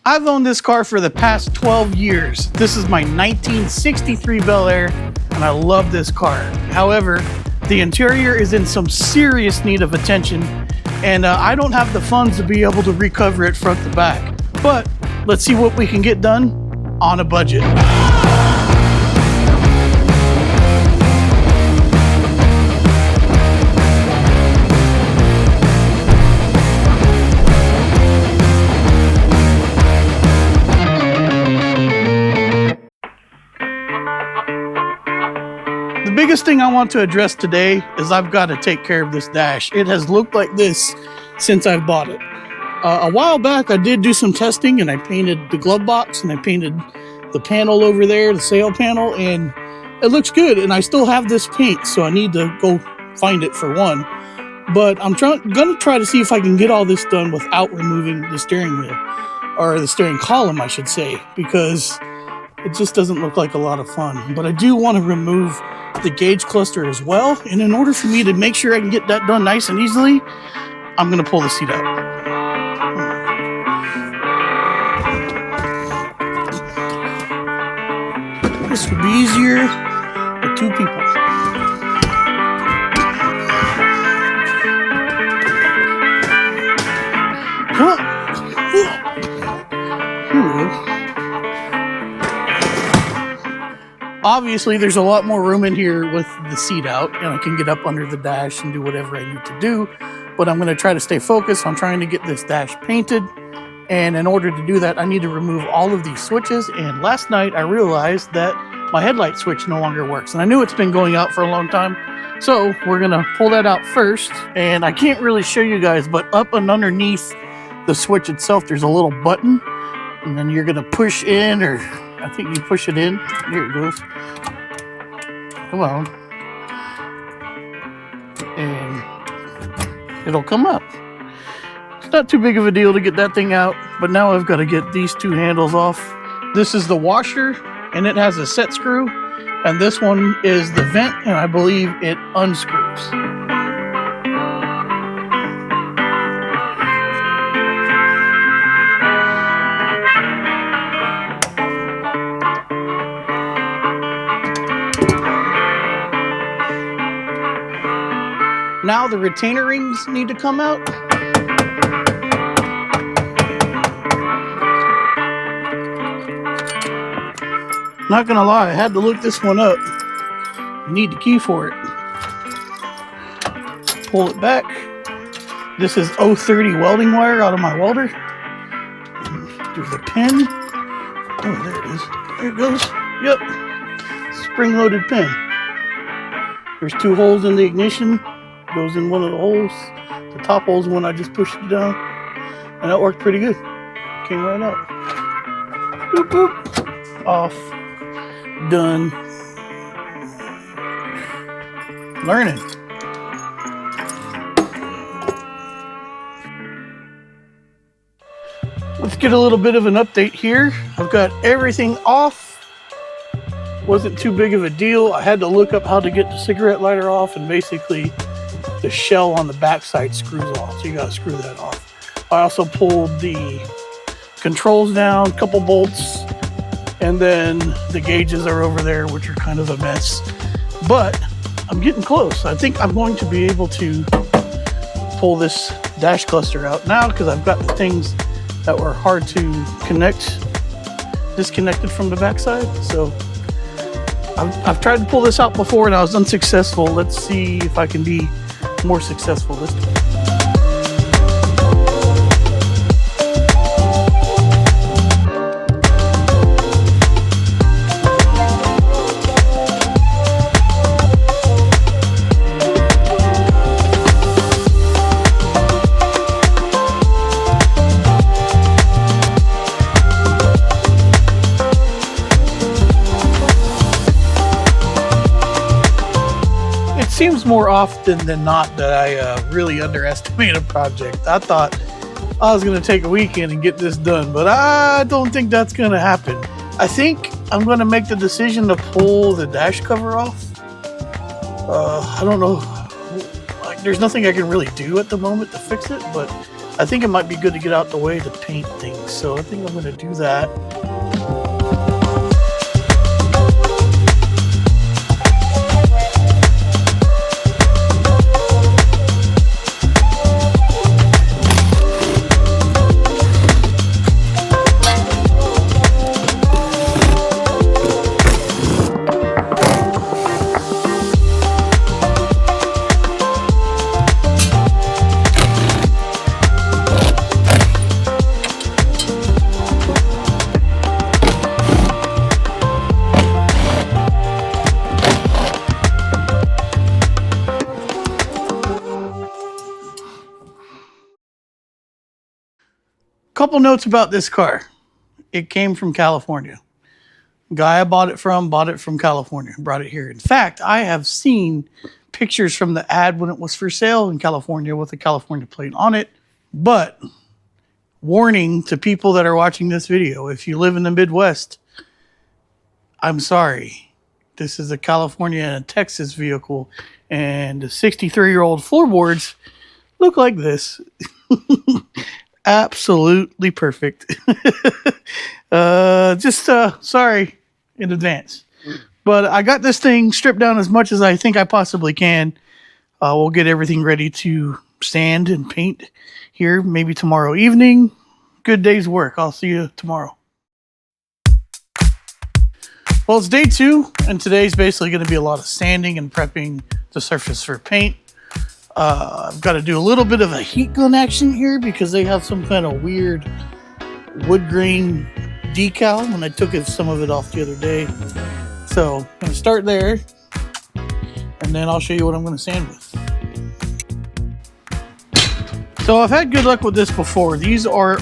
I've owned this car for the past 12 years. This is my 1963 Bel Air, and I love this car. However, the interior is in some serious need of attention, and I don't have the funds to be able to recover it front to back. But let's see what we can get done on a budget. The biggest thing I want to address today is I've got to take care of this dash. It has looked like this since I've bought it. A while back I did do some testing and I painted the glove box and I painted the panel over there, the sail panel, and it looks good. And I still have this paint, so I need to go find it for one. But I'm gonna try to see if I can get all this done without removing the steering wheel, or the steering column I should say, because it just doesn't look like a lot of fun. But I do want to remove the gauge cluster as well, and in order for me to make sure I can get that done nice and easily, I'm going to pull the seat out. This would be easier with two people. Here we go. Obviously, there's a lot more room in here with the seat out, and I can get up under the dash and do whatever I need to do. But I'm going to try to stay focused on trying to get this dash painted. And in order to do that, I need to remove all of these switches. And last night, I realized that my headlight switch no longer works. And I knew it's been going out for a long time. So we're going to pull that out first. And I can't really show you guys, but up and underneath the switch itself, there's a little button. And then you're going to push in, or I think you push it in. Here it goes. Come on. And it'll come up. It's not too big of a deal to get that thing out, but now I've got to get these two handles off. This is the washer, and it has a set screw. And this one is the vent, and I believe it unscrews. Now the retainer rings need to come out. Not gonna lie, I had to look this one up. You need the key for it. Pull it back. This is 030 welding wire out of my welder. There's a pin. Oh, there it is. There it goes. Yep. Spring-loaded pin. There's two holes in the ignition. Goes in one of the holes. The top hole's the one I just pushed it down, and that worked pretty good. Came right out. Boop, boop. Off. Done. Learning. Let's get a little bit of an update here. I've got everything off. Wasn't too big of a deal. I had to look up how to get the cigarette lighter off, and basically the shell on the backside screws off, so you gotta screw that off. I also pulled the controls down, a couple bolts, and then the gauges are over there, which are kind of a mess. But I'm getting close. I think I'm going to be able to pull this dash cluster out now, because I've got the things that were hard to connect disconnected from the backside. So I've tried to pull this out before and I was unsuccessful. Let's see if I can be more successful this time. Seems more often than not that I really underestimate a project. I thought I was going to take a weekend and get this done, but I don't think that's going to happen. I think I'm going to make the decision to pull the dash cover off. I don't know. Like, there's nothing I can really do at the moment to fix it, but I think it might be good to get out the way to paint things. So I think I'm going to do that. Couple notes about this car. It came from California. Guy I bought it from California, brought it here. In fact, I have seen pictures from the ad when it was for sale in California with a California plate on it. But warning to people that are watching this video, if you live in the Midwest, I'm sorry. This is a California and a Texas vehicle, and the 63-year-old floorboards look like this. Absolutely perfect. Sorry in advance. But I got this thing stripped down as much as I think I possibly can. We'll get everything ready to sand and paint here maybe tomorrow evening. Good day's work. I'll see you tomorrow. Well, it's day 2, and today's basically going to be a lot of sanding and prepping the surface for paint. I've got to do a little bit of a heat gun action here because they have some kind of weird wood grain decal, and I took some of it off the other day. So I'm going to start there, and then I'll show you what I'm going to sand with. So I've had good luck with this before. These are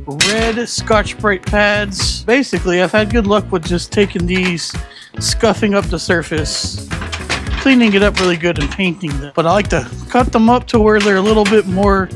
red Scotch-Brite pads. Basically, I've had good luck with just taking these, scuffing up the surface, cleaning it up really good and painting them. But I like to cut them up to where they're a little bit more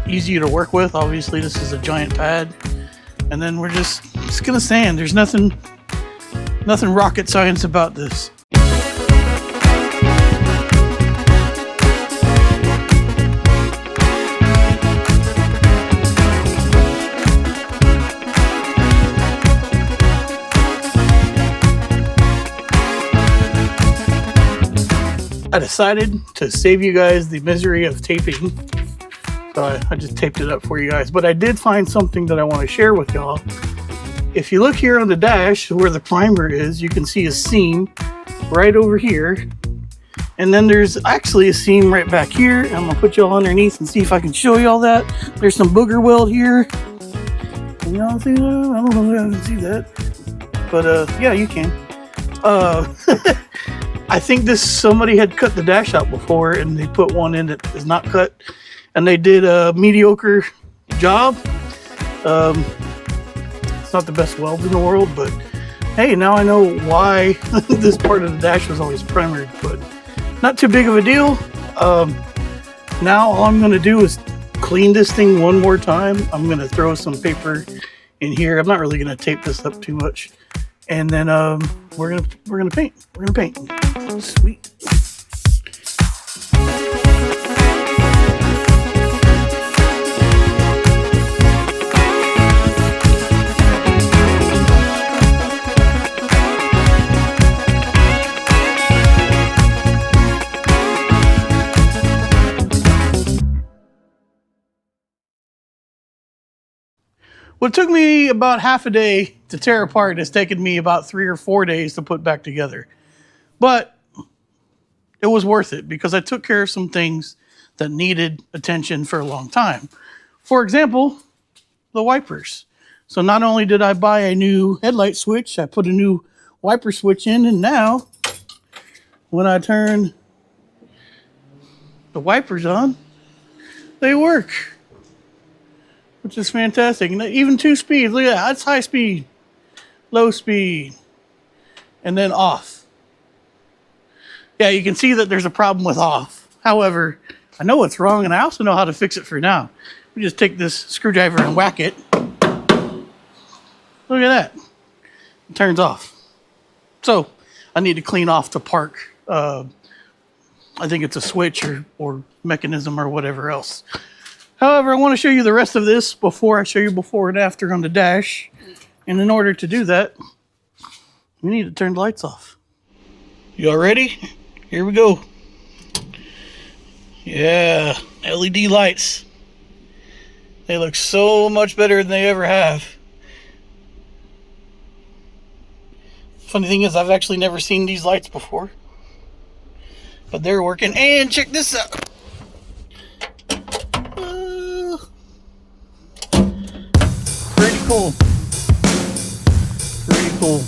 easier to work with. Obviously, this is a giant pad. And then we're just gonna sand. There's nothing rocket science about this. I decided to save you guys the misery of taping, so I just taped it up for you guys. But I did find something that I want to share with y'all. If you look here on the dash where the primer is, you can see a seam right over here. And then there's actually a seam right back here. I'm going to put y'all underneath and see if I can show y'all that. There's some booger weld here. Can y'all see that? I don't know if y'all can see that. But yeah, you can. I think somebody had cut the dash out before and they put one in that is not cut, and they did a mediocre job. It's not the best welds in the world, but hey, now I know why this part of the dash was always primered, but not too big of a deal. Now all I'm going to do is clean this thing one more time. I'm going to throw some paper in here. I'm not really going to tape this up too much. And then we're gonna paint. We're gonna paint. Sweet. What took me about half a day to tear apart has taken me about 3 or 4 days to put back together. But it was worth it because I took care of some things that needed attention for a long time. For example, the wipers. So not only did I buy a new headlight switch, I put a new wiper switch in, and now when I turn the wipers on, they work, which is fantastic. And even 2 speeds, look at that, that's high speed, low speed, and then off. Yeah, you can see that there's a problem with off. However, I know what's wrong, and I also know how to fix it for now. We just take this screwdriver and whack it. Look at that. It turns off. So I need to clean off the park I think it's a switch or mechanism or whatever else. However, I want to show you the rest of this before I show you before and after on the dash. And in order to do that, we need to turn the lights off. You all ready? Here we go. Yeah, LED lights. They look so much better than they ever have. Funny thing is, I've actually never seen these lights before. But they're working. And check this out. Pretty cool. Pretty cool.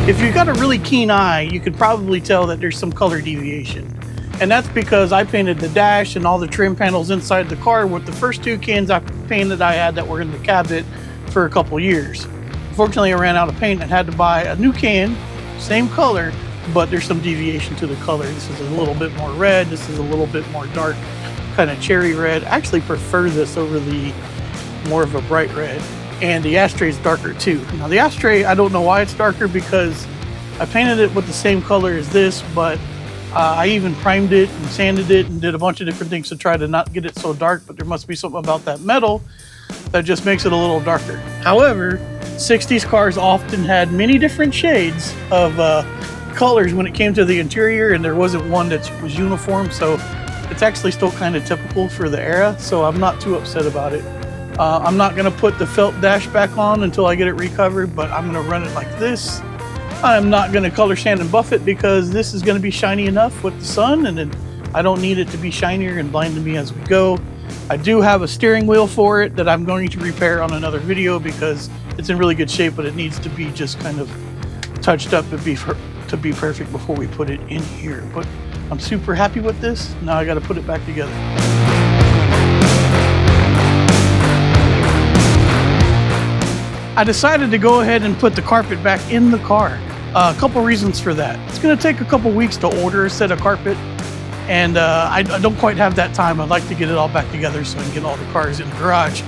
If you've got a really keen eye, you could probably tell that there's some color deviation. And that's because I painted the dash and all the trim panels inside the car with the first two cans I painted I had that were in the cabinet for a couple years. Unfortunately, I ran out of paint and had to buy a new can, same color, but there's some deviation to the color. This is a little bit more red, this is a little bit more dark, kind of cherry red. I actually prefer this over the more of a bright red. And the ashtray is darker too. Now the ashtray, I don't know why it's darker because I painted it with the same color as this, but I even primed it and sanded it and did a bunch of different things to try to not get it so dark, but there must be something about that metal that just makes it a little darker. However, 60s cars often had many different shades of colors when it came to the interior, and there wasn't one that was uniform, so it's actually still kind of typical for the era, so I'm not too upset about it. I'm not gonna put the felt dash back on until I get it recovered, but I'm gonna run it like this. I'm not gonna color sand and buff it because this is gonna be shiny enough with the sun, and then I don't need it to be shinier and blinding me as we go. I do have a steering wheel for it that I'm going to repair on another video because it's in really good shape, but it needs to be just kind of touched up to be perfect before we put it in here. But I'm super happy with this. Now I gotta put it back together. I decided to go ahead and put the carpet back in the car. A couple reasons for that. It's gonna take a couple weeks to order a set of carpet, and I don't quite have that time. I'd like to get it all back together so I can get all the cars in the garage.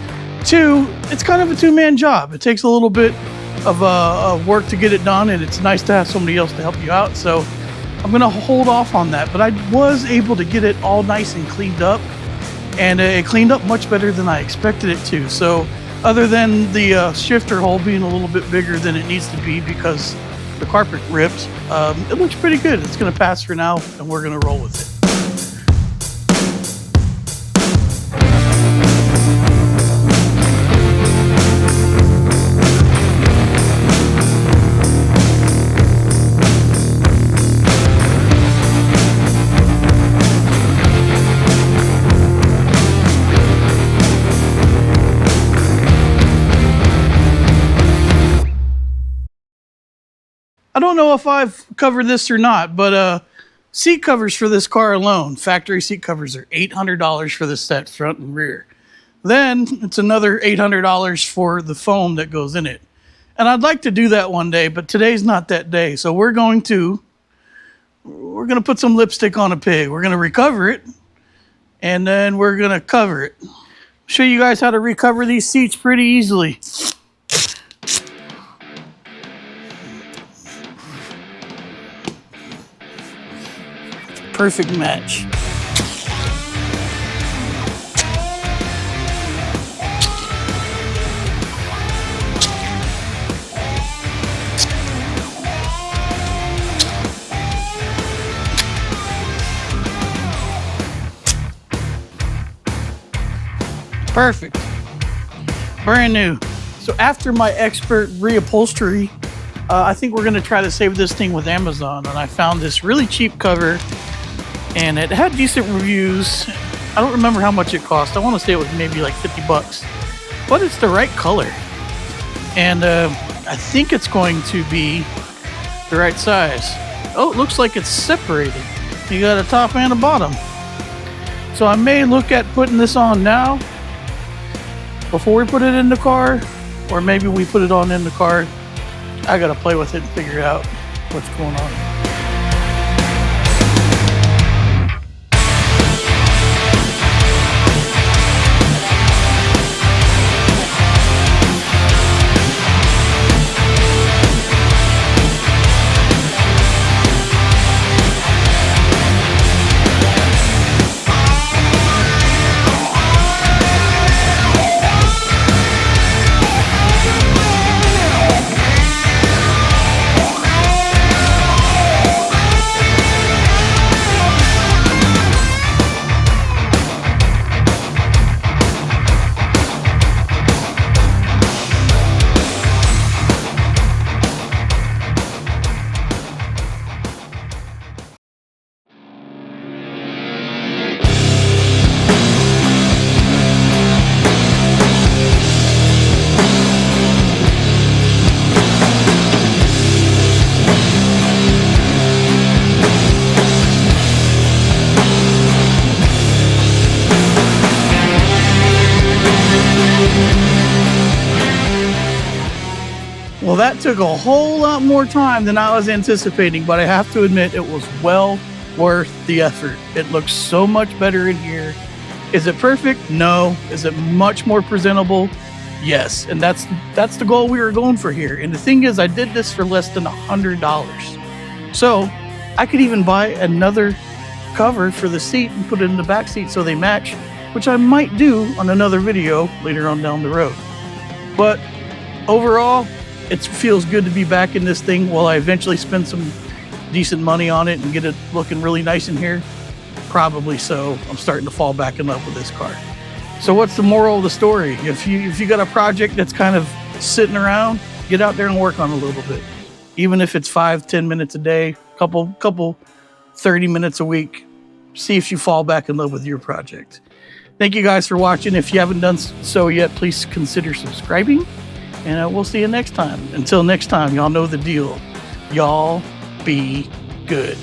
Two, it's kind of a two-man job. It takes a little bit of work to get it done, and it's nice to have somebody else to help you out. So I'm gonna hold off on that, but I was able to get it all nice and cleaned up, and it cleaned up much better than I expected it to. So other than the shifter hole being a little bit bigger than it needs to be because the carpet ripped, it looks pretty good. It's gonna pass for now, and we're gonna roll with it. I don't know if I've covered this or not, but seat covers for this car alone, factory seat covers are $800 for the set, front and rear. Then it's another $800 for the foam that goes in it. And I'd like to do that one day, but today's not that day. So we're going to put some lipstick on a pig. We're going to recover it, and then we're going to cover it. Show you guys how to recover these seats pretty easily. Perfect match. Perfect. Brand new. So after my expert reupholstery, I think we're gonna try to save this thing with Amazon, and I found this really cheap cover, and it had decent reviews. I don't remember how much it cost. I want to say it was maybe like 50 bucks, but it's the right color, and I think it's going to be the right size. Oh, it looks like it's separated. You got a top and a bottom. So I may look at putting this on now before we put it in the car, or maybe we put it on in the car. I gotta play with it and figure out what's going on. Well, that took a whole lot more time than I was anticipating, but I have to admit it was well worth the effort. It looks so much better in here. Is it perfect? No. Is it much more presentable? Yes. And that's the goal we were going for here. And the thing is, I did this for less than $100. So I could even buy another cover for the seat and put it in the back seat so they match, which I might do on another video later on down the road. But overall, it feels good to be back in this thing. Will I eventually spend some decent money on it and get it looking really nice in here? Probably so. I'm starting to fall back in love with this car. So what's the moral of the story? If you got a project that's kind of sitting around, get out there and work on it a little bit. Even if it's 5-10 minutes a day, couple 30 minutes a week, see if you fall back in love with your project. Thank you guys for watching. If you haven't done so yet, please consider subscribing. And we'll see you next time. Until next time, y'all know the deal. Y'all be good.